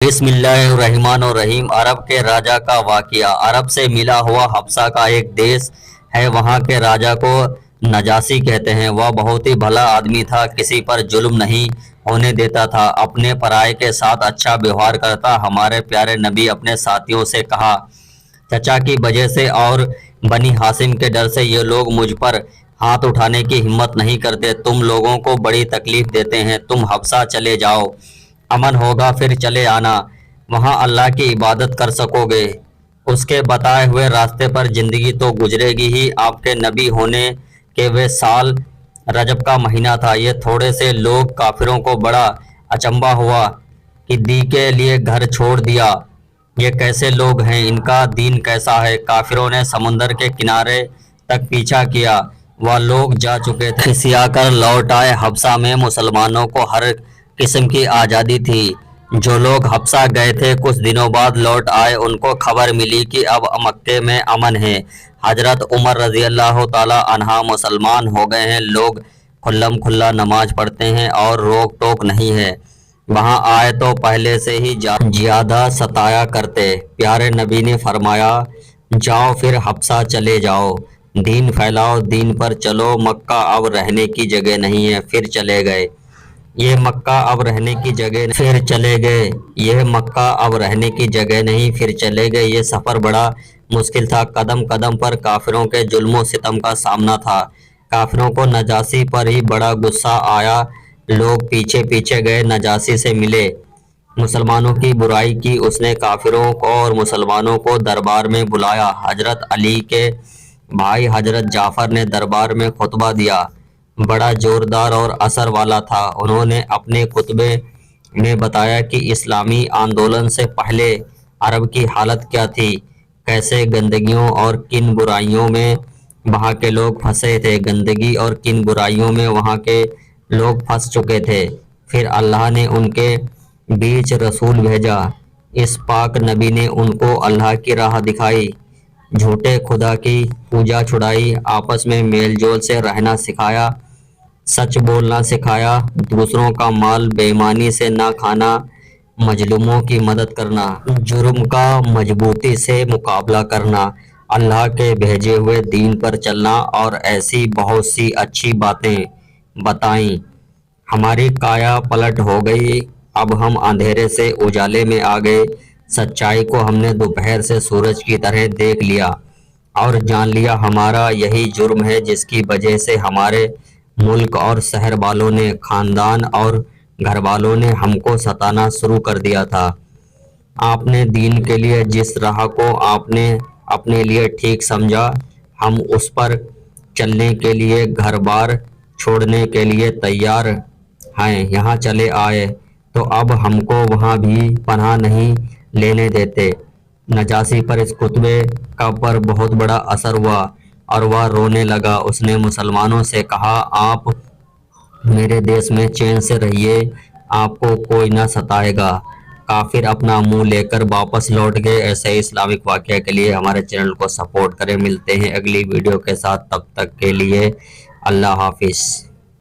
بسم اللہ الرحمن الرحیم۔ عرب کے راجہ کا واقعہ۔ عرب سے ملا ہوا حبشہ کا ایک دیس ہے، وہاں کے راجہ کو نجاشی کہتے ہیں۔ وہ بہت ہی بھلا آدمی تھا، کسی پر ظلم نہیں ہونے دیتا تھا، اپنے پرائے کے ساتھ اچھا ویوہار کرتا۔ ہمارے پیارے نبی اپنے ساتھیوں سے کہا، چچا کی وجہ سے اور بنی ہاشم کے ڈر سے یہ لوگ مجھ پر ہاتھ اٹھانے کی ہمت نہیں کرتے، تم لوگوں کو بڑی تکلیف دیتے ہیں، تم حبشہ چلے جاؤ، امن ہوگا پھر چلے آنا، وہاں اللہ کی عبادت کر سکو گے، اس کے بتائے ہوئے راستے پر زندگی تو گزرے گی ہی۔ آپ کے نبی ہونے کے وہ سال رجب کا مہینہ تھا۔ یہ تھوڑے سے لوگ کافروں کو بڑا اچنبھا ہوا کہ دی کے لیے گھر چھوڑ دیا، یہ کیسے لوگ ہیں، ان کا دین کیسا ہے۔ کافروں نے سمندر کے کنارے تک پیچھا کیا، وہ لوگ جا چکے تھے، کھسیا کر لوٹ آئے۔ حبشہ میں مسلمانوں کو ہر قسم کی آزادی تھی۔ جو لوگ حبشہ گئے تھے کچھ دنوں بعد لوٹ آئے، ان کو خبر ملی کہ اب مکے میں امن ہے۔ حضرت عمر رضی اللہ تعالی عنہ مسلمان ہو گئے ہیں، لوگ کھلم کھلا نماز پڑھتے ہیں اور روک ٹوک نہیں ہے، وہاں آئے تو پہلے سے ہی زیادہ ستایا کرتے۔ پیارے نبی نے فرمایا، جاؤ پھر حبشہ چلے جاؤ، دین پھیلاؤ، دین پر چلو، مکہ اب رہنے کی جگہ نہیں ہے۔ پھر چلے گئے، یہ مکہ اب رہنے کی جگہ نہیں، پھر چلے گئے، یہ مکہ اب رہنے کی جگہ نہیں، پھر چلے گئے۔ یہ سفر بڑا مشکل تھا، قدم قدم پر کافروں کے ظلم و ستم کا سامنا تھا۔ کافروں کو نجاشی پر ہی بڑا غصہ آیا، لوگ پیچھے پیچھے گئے، نجاشی سے ملے، مسلمانوں کی برائی کی، اس نے کافروں کو اور مسلمانوں کو دربار میں بلایا۔ حضرت علی کے بھائی حضرت جعفر نے دربار میں خطبہ دیا، بڑا زوردار اور اثر والا تھا۔ انہوں نے اپنے خطبے میں بتایا کہ اسلامی آندولن سے پہلے عرب کی حالت کیا تھی، کیسے گندگیوں اور کن برائیوں میں وہاں کے لوگ پھنسے تھے، گندگی اور کن برائیوں میں وہاں کے لوگ پھنس چکے تھے۔ پھر اللہ نے ان کے بیچ رسول بھیجا، اس پاک نبی نے ان کو اللہ کی راہ دکھائی، جھوٹے خدا کی پوجا چھڑائی، آپس میں میل جول سے رہنا سکھایا، سچ بولنا سکھایا، دوسروں کا مال بے ایمانی سے نہ کھانا، مظلوموں کی مدد کرنا، جرم کا مضبوطی سے مقابلہ کرنا، اللہ کے بھیجے ہوئے دین پر چلنا، اور ایسی بہت سی اچھی باتیں بتائیں۔ ہماری کایا پلٹ ہو گئی، اب ہم اندھیرے سے اجالے میں آ گئے، سچائی کو ہم نے دوپہر سے سورج کی طرح دیکھ لیا اور جان لیا۔ ہمارا یہی جرم ہے جس کی وجہ سے ہمارے ملک اور شہر والوں نے، خاندان اور گھر والوں نے ہم کو ستانا شروع کر دیا تھا۔ آپ نے دین کے لیے جس راہ کو آپ نے اپنے لیے ٹھیک سمجھا، ہم اس پر چلنے کے لیے گھر بار چھوڑنے کے لیے تیار ہیں، یہاں چلے آئے تو اب ہم کو وہاں بھی پناہ نہیں لینے دیتے۔ نجاشی پر اس خطبے کا پر بہت اثر ہوا اور وہ رونے لگا۔ اس نے مسلمانوں سے کہا، آپ میرے دیس میں چین سے رہیے، آپ کو کوئی نہ ستائے گا۔ کافر اپنا منہ لے کر واپس لوٹ گئے۔ ایسے ہی اسلامک واقعہ کے لیے ہمارے چینل کو سپورٹ کریں۔ ملتے ہیں اگلی ویڈیو کے ساتھ، تب تک کے لیے اللہ حافظ۔